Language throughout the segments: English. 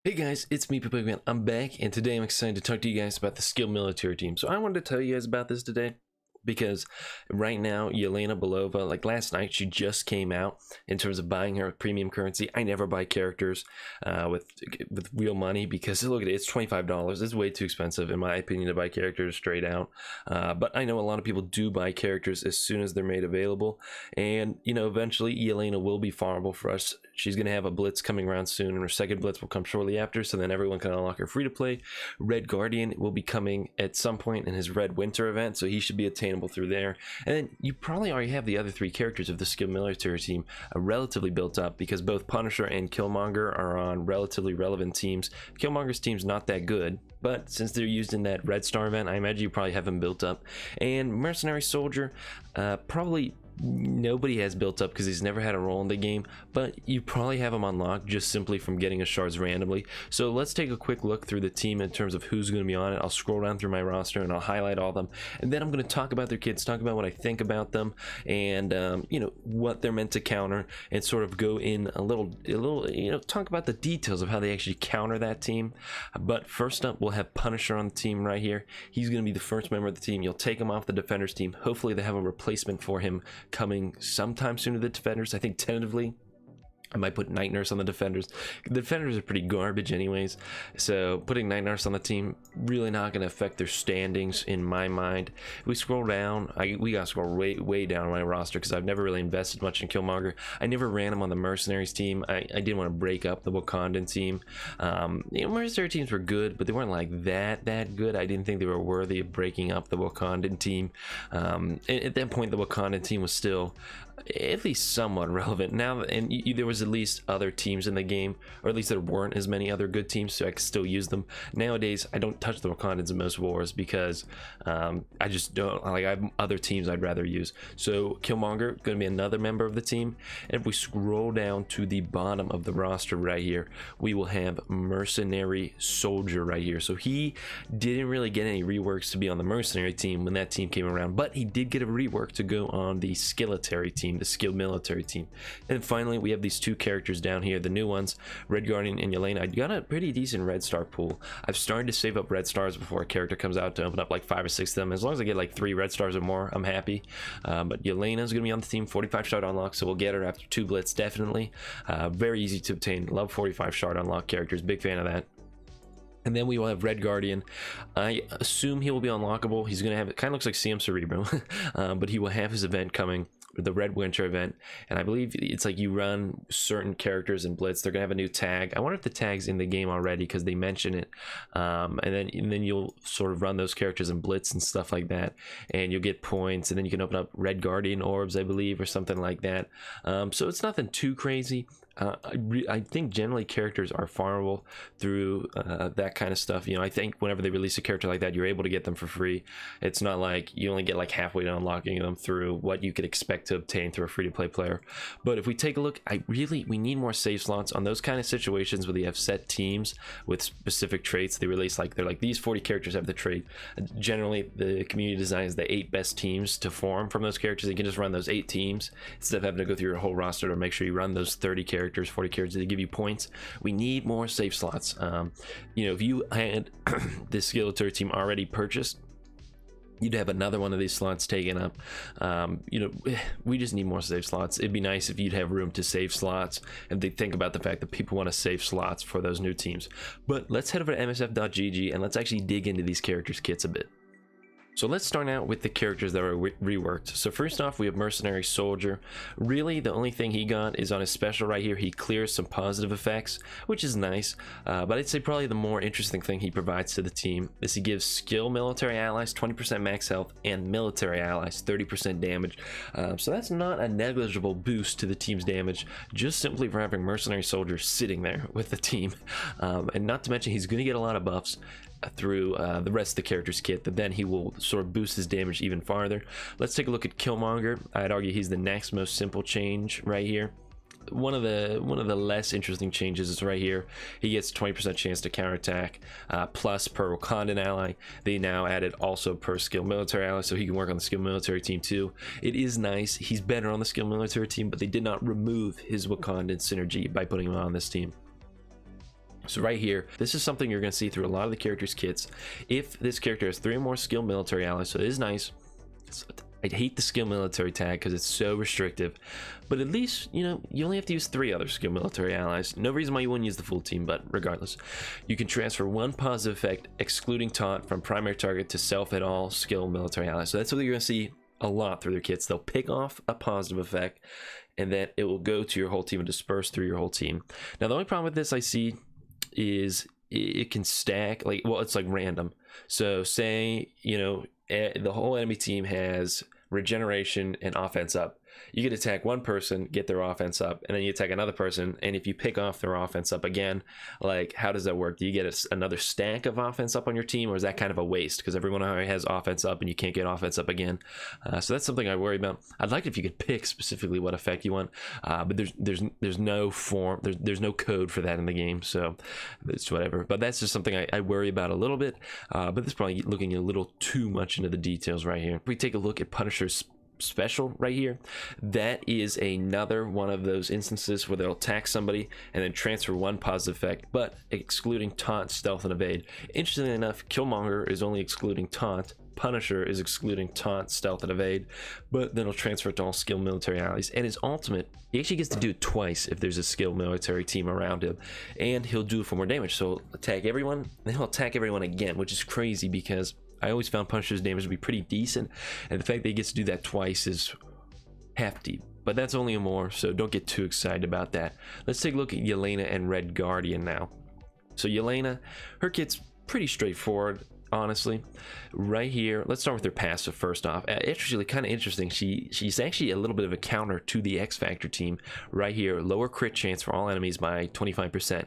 Hey guys, it's me, Pigman. I'm back, and today I'm excited to talk to you guys about the Skill Military team. So I wanted to tell you guys about this today because right now, Yelena Belova, like last night, she just came out in terms of buying her premium currency. I never buy characters with real money because look at it, it's $25. It's way too expensive, in my opinion, to buy characters straight out. But I know a lot of people do buy characters as soon as they're made available, and you know, eventually Yelena will be farmable for us. She's going to have a blitz coming around soon, and her second blitz will come shortly after, so then everyone can unlock her free to play. Red Guardian will be coming at some point in his Red Winter event, so he should be attainable through there. And then you probably already have the other three characters of the Skill Military team relatively built up, because both Punisher and Killmonger are on relatively relevant teams. Killmonger's team's not that good, but since they're used in that Red Star event, I imagine you probably have them built up. And Mercenary Soldier, probably nobody has built up because he's never had a role in the game, but you probably have him unlocked just simply from getting his shards randomly. So let's take a quick look through the team in terms of who's going to be on it. I'll scroll down through my roster and I'll highlight all of them, and then I'm going to talk about their kids, talk about what I think about them, and you know, what they're meant to counter, and sort of go in a little, you know, talk about the details of how they actually counter that team. But first up, we'll have Punisher on the team right here. He's going to be the first member of the team. You'll take him off the Defenders team. Hopefully they have a replacement for him coming sometime soon to the Defenders. I think tentatively I might put Night Nurse on the Defenders. The Defenders are pretty garbage anyways, so putting Night Nurse on the team really not going to affect their standings in my mind. If we scroll down, we got to scroll way down my roster because I've never really invested much in Killmonger. I never ran him on the Mercenaries team. I didn't want to break up the Wakandan team. You know, Mercenary teams were good, but they weren't like that good. I didn't think they were worthy of breaking up the Wakandan team. At that point, the Wakandan team was still at least somewhat relevant now, and there was at least other teams in the game, or at least there weren't as many other good teams, so I could still use them. Nowadays I don't touch the Wakandans in most wars because I just don't like, I have other teams I'd rather use. So Killmonger going to be another member of the team, and if we scroll down to the bottom of the roster right here, we will have Mercenary Soldier right here. So he didn't really get any reworks to be on the Mercenary team when that team came around, but he did get a rework to go on the Skillitary team, the Skill Military team. And finally, we have these two characters down here, the new ones, Red Guardian and Yelena. I got a pretty decent Red Star pool. I've started to save up Red Stars before a character comes out to open up like 5 or 6 of them. As long as I get like 3 Red Stars or more, I'm happy. But Yelena is going to be on the team, 45 shard unlock, so we'll get her after 2 blitz, definitely. Very easy to obtain. Love 45 shard unlock characters, big fan of that. And then we will have Red Guardian. I assume he will be unlockable. He's going to have, it kind of looks like CM Cerebro, but he will have his event coming, the Red Winter event, and I believe it's like you run certain characters in Blitz. They're gonna have a new tag. I wonder if the tag's in the game already because they mention it, and then you'll sort of run those characters in Blitz and stuff like that, and you'll get points, and then you can open up Red Guardian orbs, I believe, or something like that. So it's nothing too crazy. I think generally characters are farmable through that kind of stuff. You know, I think whenever they release a character like that, you're able to get them for free. It's not like you only get like halfway to unlocking them through what you could expect to obtain through a free-to-play player. But if we take a look, we need more save slots on those kind of situations where they have set teams with specific traits. They release like, they're like, these 40 characters have the trait. Generally, the community designs the 8 best teams to form from those characters. You can just run those 8 teams instead of having to go through your whole roster to make sure you run those 30 characters, 40 characters that give you points. We need more save slots. You know, if you had the Skillitary team already purchased, you'd have another one of these slots taken up. You know, we just need more save slots. It'd be nice if you'd have room to save slots, and they think about the fact that people want to save slots for those new teams. But let's head over to msf.gg and let's actually dig into these characters kits a bit. So let's start out with the characters that are reworked. So first off, we have Mercenary Soldier. Really, the only thing he got is on his special right here. He clears some positive effects, which is nice. But I'd say probably the more interesting thing he provides to the team is he gives skill military allies 20% max health and military allies 30% damage. So that's not a negligible boost to the team's damage, just simply for having Mercenary Soldier sitting there with the team. And not to mention, he's going to get a lot of buffs through the rest of the character's kit, that then he will sort of boost his damage even farther. Let's take a look at Killmonger. I'd argue he's the next most simple change right here. One of the less interesting changes is right here. He gets 20% chance to counterattack plus per Wakandan ally. They now added also per skill military ally, so he can work on the skill military team too. It is nice. He's better on the skill military team, but they did not remove his Wakandan synergy by putting him on this team. So right here, this is something you're going to see through a lot of the characters' kits. If this character has 3 or more skilled military allies, so it is nice. I hate the skill military tag because it's so restrictive, but at least, you know, you only have to use 3 other skill military allies. No reason why you wouldn't use the full team, but regardless, you can transfer 1 positive effect excluding taunt from primary target to self at all skill military allies. So that's what you're going to see a lot through their kits. They'll pick off a positive effect and then it will go to your whole team and disperse through your whole team. Now the only problem with this I see is it can stack, like, well, it's like random. So say, you know, the whole enemy team has regeneration and offense up. You could attack one person, get their offense up, and then you attack another person, and if you pick off their offense up again, like, how does that work? Do you get another stack of offense up on your team, or is that kind of a waste because everyone already has offense up and you can't get offense up again? So that's something I worry about. I'd like it if you could pick specifically what effect you want, but there's no form, there's no code for that in the game, so it's whatever. But that's just something I worry about a little bit, but this is probably looking a little too much into the details right here. If we take a look at Punisher's special right here, that is another one of those instances where they'll attack somebody and then transfer 1 positive effect, but excluding taunt, stealth, and evade. Interestingly enough, Killmonger is only excluding taunt, Punisher is excluding taunt, stealth, and evade, but then he'll transfer it to all skilled military allies. And his ultimate, he actually gets to do it twice if there's a skilled military team around him, and he'll do it for more damage. So he'll attack everyone, then he'll attack everyone again, which is crazy because I always found Punisher's damage to be pretty decent, and the fact that he gets to do that twice is hefty. But that's only a more, so don't get too excited about that. Let's take a look at Yelena and Red Guardian now. So Yelena, her kit's pretty straightforward, honestly. Right here, let's start with her passive first off. Actually, kind of interesting. She's actually a little bit of a counter to the X Factor team. Right here, lower crit chance for all enemies by 25%.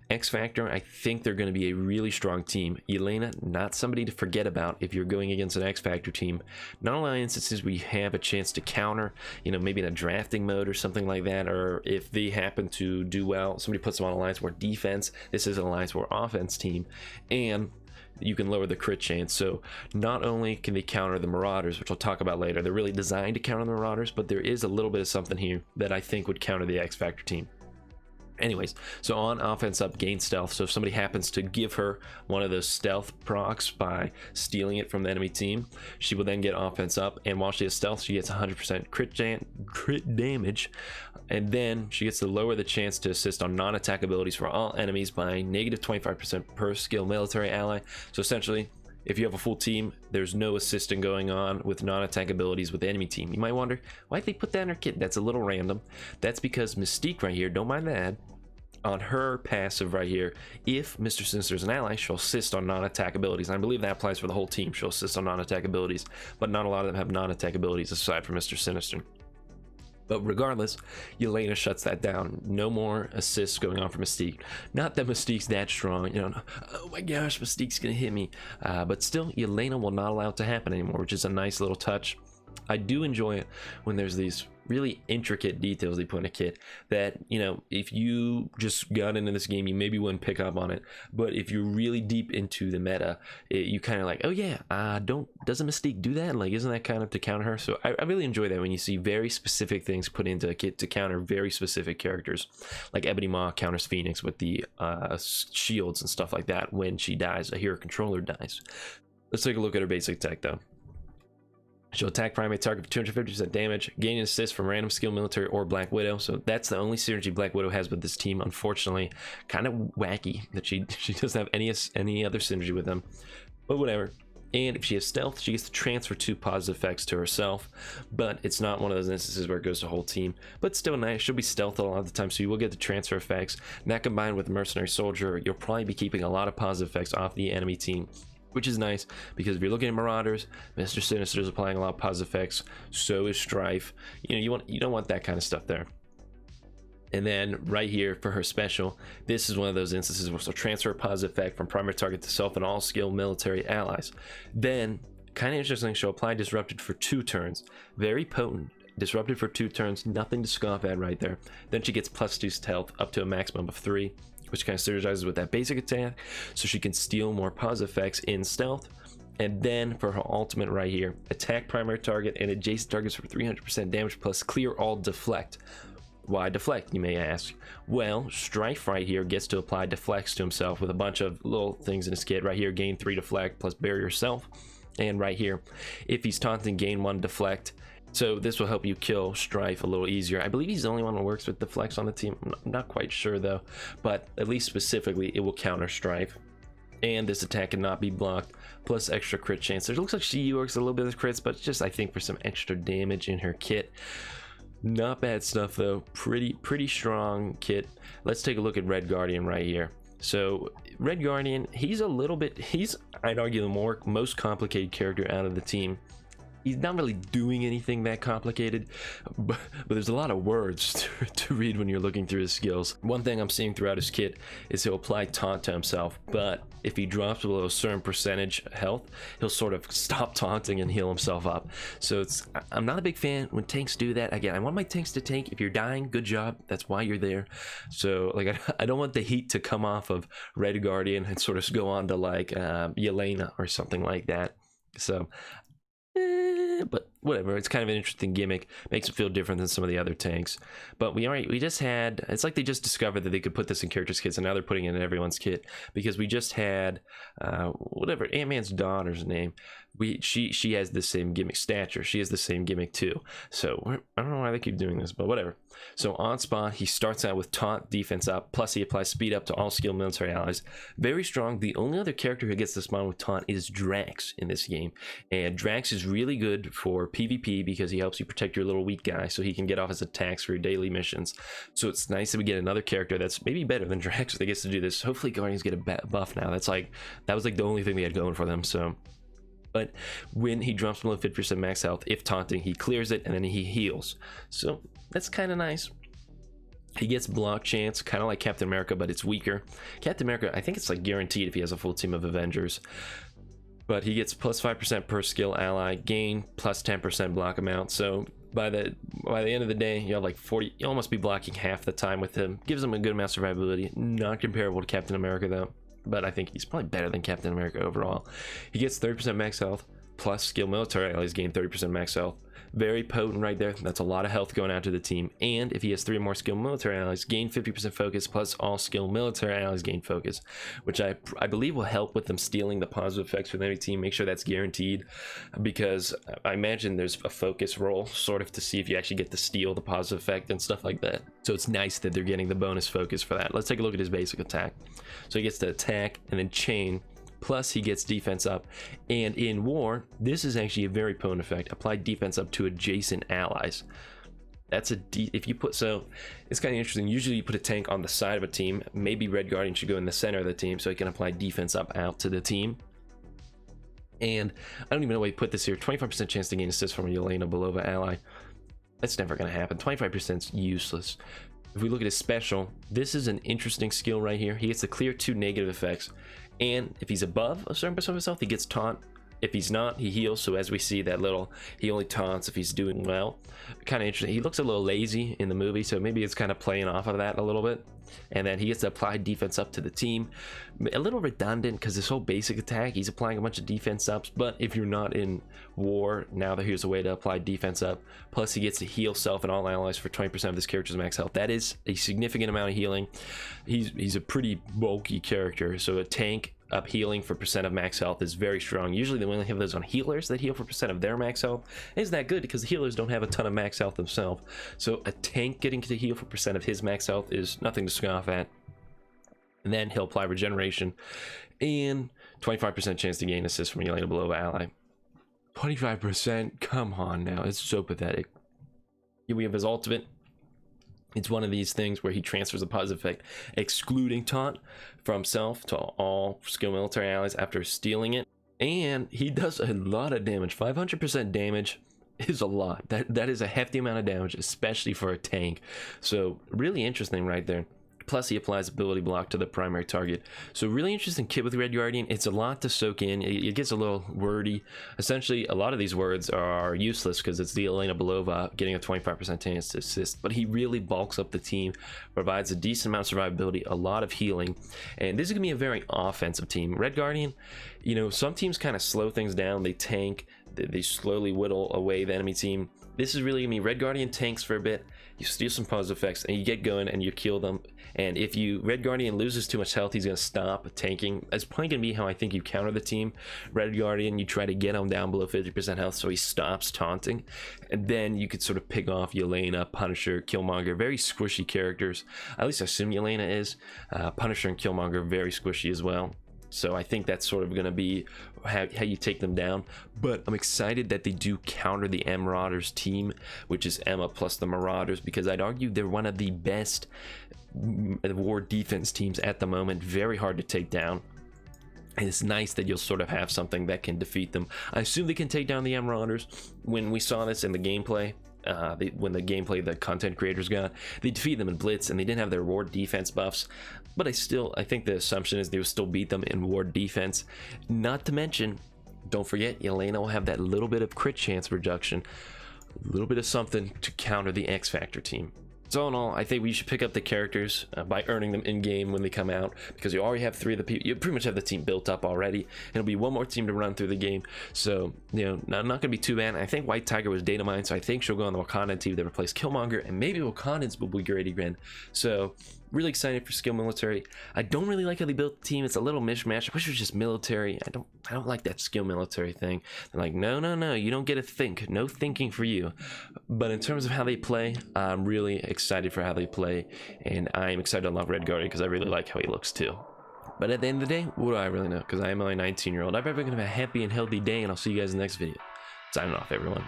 X Factor, I think they're going to be a really strong team. Yelena, not somebody to forget about if you're going against an X Factor team. Not only instances we have a chance to counter, you know, maybe in a drafting mode or something like that, or if they happen to do well, somebody puts them on Alliance War defense. This is an Alliance War offense team, and you can lower the crit chance. So not only can they counter the Marauders, which I'll talk about later, they're really designed to counter the Marauders, but there is a little bit of something here that I think would counter the X Factor team. Anyways, so on offense up, gain stealth. So if somebody happens to give her one of those stealth procs by stealing it from the enemy team, she will then get offense up, and while she has stealth, she gets 100% crit damage, and then she gets to lower the chance to assist on non-attack abilities for all enemies by negative 25% per skill military ally. So essentially, if you have a full team, there's no assisting going on with non-attack abilities with the enemy team. You might wonder, why'd they put that in her kit? That's a little random. That's because Mystique right here, don't mind that, on her passive right here, if Mr. Sinister is an ally, she'll assist on non-attack abilities. And I believe that applies for the whole team. She'll assist on non-attack abilities, but not a lot of them have non-attack abilities aside from Mr. Sinister. But regardless, Yelena shuts that down. No more assists going on for Mystique. Not that Mystique's that strong, you know, oh my gosh, Mystique's gonna hit me. But still, Yelena will not allow it to happen anymore, which is a nice little touch. I do enjoy it when there's these really intricate details they put in a kit that, you know, if you just got into this game, you maybe wouldn't pick up on it. But if you're really deep into the meta, you kind of like, oh yeah, doesn't Mystique do that? Like, isn't that kind of to counter her? So I really enjoy that when you see very specific things put into a kit to counter very specific characters. Like Ebony Maw counters Phoenix with the shields and stuff like that when she dies, a hero controller dies. Let's take a look at her basic tech though. She'll attack primary target for 250% damage, gain an assist from random skill military or Black Widow. So that's the only synergy Black Widow has with this team. Unfortunately, kind of wacky that she doesn't have any other synergy with them, but whatever. And if she has stealth, she gets to transfer 2 positive effects to herself, but it's not one of those instances where it goes to the whole team. But still nice. She'll be stealth a lot of the time, so you will get the transfer effects. And that combined with Mercenary Soldier, you'll probably be keeping a lot of positive effects off the enemy team, which is nice because if you're looking at Marauders, Mr. Sinister is applying a lot of positive effects, so is Strife. You know, you don't want that kind of stuff there. And then right here for her special, this is one of those instances where she'll transfer a positive effect from primary target to self and all skill military allies. Then, kind of interesting, she'll apply Disrupted for 2 turns. Very potent. Disrupted for 2 turns, nothing to scoff at right there. Then she gets +2 stealth up to a maximum of 3. Which kind of synergizes with that basic attack, so she can steal more positive effects in stealth. And then for her ultimate right here, attack primary target and adjacent targets for 300% damage plus clear all deflect. Why deflect, you may ask? Well, Strife right here gets to apply deflects to himself with a bunch of little things in his kit. Right here, gain 3 deflect plus bury yourself. And right here, if he's taunting, gain 1 deflect. So this will help you kill Strife a little easier. I believe he's the only one that works with deflects on the team. I'm not quite sure though, but at least specifically it will counter Strife. And this attack cannot be blocked, plus extra crit chance. It looks like she works a little bit of crits, but just I think for some extra damage in her kit. Not bad stuff though. Pretty strong kit. Let's take a look at Red Guardian right here. So Red Guardian, he's I'd argue the most complicated character out of the team. He's not really doing anything that complicated, but there's a lot of words to read when you're looking through his skills. One thing I'm seeing throughout his kit is he'll apply taunt to himself, but if he drops below a certain percentage health, he'll sort of stop taunting and heal himself up. So I'm not a big fan when tanks do that. Again, I want my tanks to tank. If you're dying, good job. That's why you're there. So like I don't want the heat to come off of Red Guardian and sort of go on to like Yelena or something like that. So but whatever, it's kind of an interesting gimmick, makes it feel different than some of the other tanks. But we just had, it's like they just discovered that they could put this in characters' kits, and now they're putting it in everyone's kit, because we just had whatever Ant-Man's daughter's name, she has the same gimmick. Stature, she has the same gimmick too. So I don't know why they keep doing this, but whatever. So on spawn, he starts out with taunt, defense up, plus he applies speed up to all skilled military allies. Very strong. The only other character who gets to spawn with taunt is Drax in this game, and Drax is really good for PvP because he helps you protect your little weak guy, so he can get off his attacks for your daily missions. So it's nice that we get another character that's maybe better than Drax that gets to do this. Hopefully Guardians get a buff now. That was like the only thing they had going for them. So but when he drops below 50% max health, if taunting, he clears it and then he heals. So that's kind of nice. He gets block chance, kind of like Captain America, but it's weaker. Captain America, I think it's like guaranteed if he has a full team of Avengers. But he gets plus 5% per skill ally, gain plus 10% block amount. So by the end of the day, you have like 40, you'll almost be blocking half the time with him. Gives him a good amount of survivability. Not comparable to Captain America though, but I think he's probably better than Captain America overall. He gets 30% max health, plus skill military allies gain 30% max health. Very potent right there. That's a lot of health going out to the team. And if he has 3 or more skill military allies, gain 50% focus, plus all skill military allies gain focus, which I believe will help with them stealing the positive effects from any team. Make sure that's guaranteed, because I imagine there's a focus roll sort of to see if you actually get to steal the positive effect and stuff like that. So it's nice that they're getting the bonus focus for that. Let's take a look at his basic attack. So he gets to attack and then chain, plus he gets defense up, and in war this is actually a very potent effect. Apply defense up to adjacent allies. That's if you put, so it's kind of interesting. Usually you put a tank on the side of a team. Maybe Red Guardian should go in the center of the team so he can apply defense up out to the team. And I don't even know why he put this here. 25% chance to gain assist from a Yelena Belova ally. That's never going to happen. 25% is useless. If we look at his special, this is an interesting skill right here. He gets to clear 2 negative effects, and if he's above a certain percent of his health, he gets taunt. If he's not, he heals. So as we see, that little, he only taunts if he's doing well. Kind of interesting. He looks a little lazy in the movie, so maybe it's kind of playing off of that a little bit. And then he gets to apply defense up to the team. A little redundant because this whole basic attack, he's applying a bunch of defense ups, but if you're not in war, now here's a way to apply defense up. Plus he gets to heal self and all allies for 20% of this character's max health. That is a significant amount of healing. He's a pretty bulky character, so a tank up healing for percent of max health is very strong. Usually they only have those on healers that heal for percent of their max health. Isn't that good? Because the healers don't have a ton of max health themselves. So a tank getting to heal for percent of his max health is nothing to scoff at. And then he'll apply regeneration and 25% chance to gain assist from a Yelena Belova ally. 25%? Come on now, it's so pathetic. Here we have his ultimate. It's one of these things where he transfers a positive effect, excluding taunt, from self to all skill military allies after stealing it. And he does a lot of damage. 500% damage is a lot. That is a hefty amount of damage, especially for a tank. So really interesting right there. Plus he applies ability block to the primary target. So really interesting kit with Red Guardian. It's a lot to soak in. It gets a little wordy. Essentially a lot of these words are useless because it's the Yelena Belova getting a 25% chance to assist, but he really bulks up the team, provides a decent amount of survivability, a lot of healing, and this is gonna be a very offensive team. Red Guardian, you know, some teams kind of slow things down. They tank, they slowly whittle away the enemy team. This is really gonna be Red Guardian tanks for a bit, you steal some positive effects, and you get going and you kill them. And if you Red Guardian loses too much health, he's going to stop tanking. That's probably going to be how I think you counter the team. Red Guardian, you try to get him down below 50% health so he stops taunting, and then you could sort of pick off Yelena, Punisher, Killmonger, very squishy characters. At least I assume Yelena is. Punisher and Killmonger very squishy as well. So I think that's sort of going to be how you take them down. But I'm excited that they do counter the Marauders team, which is Emma plus the Marauders, because I'd argue they're one of the best war defense teams at the moment. Very hard to take down. And it's nice that you'll sort of have something that can defeat them. I assume they can take down the Marauders. When we saw this in the gameplay, when the gameplay the content creators got, they defeated them in Blitz and they didn't have their ward defense buffs, but I think the assumption is they will still beat them in ward defense. Not to mention, don't forget, Yelena will have that little bit of crit chance reduction, a little bit of something to counter the X Factor team. So all in all, I think we should pick up the characters by earning them in game when they come out, because you already have 3 of the people. You pretty much have the team built up already, and it'll be one more team to run through the game. So, you know, not going to be too bad. I think White Tiger was data mined, so I think she'll go on the Wakandan team that replace Killmonger, and maybe Wakandans will be great again. So really excited for Skill Military. I don't really like how they built the team. It's a little mishmash. I wish it was just military. I don't like that Skill Military thing. They're like, no, you don't get to think. No thinking for you. But in terms of how they play, I'm really excited for how they play, and I'm excited to unlock Red Guardian because I really like how he looks too. But at the end of the day, what do I really know? Because I am only a 19-year-old. I'm ever going to have a happy and healthy day, and I'll see you guys in the next video. Signing off, everyone.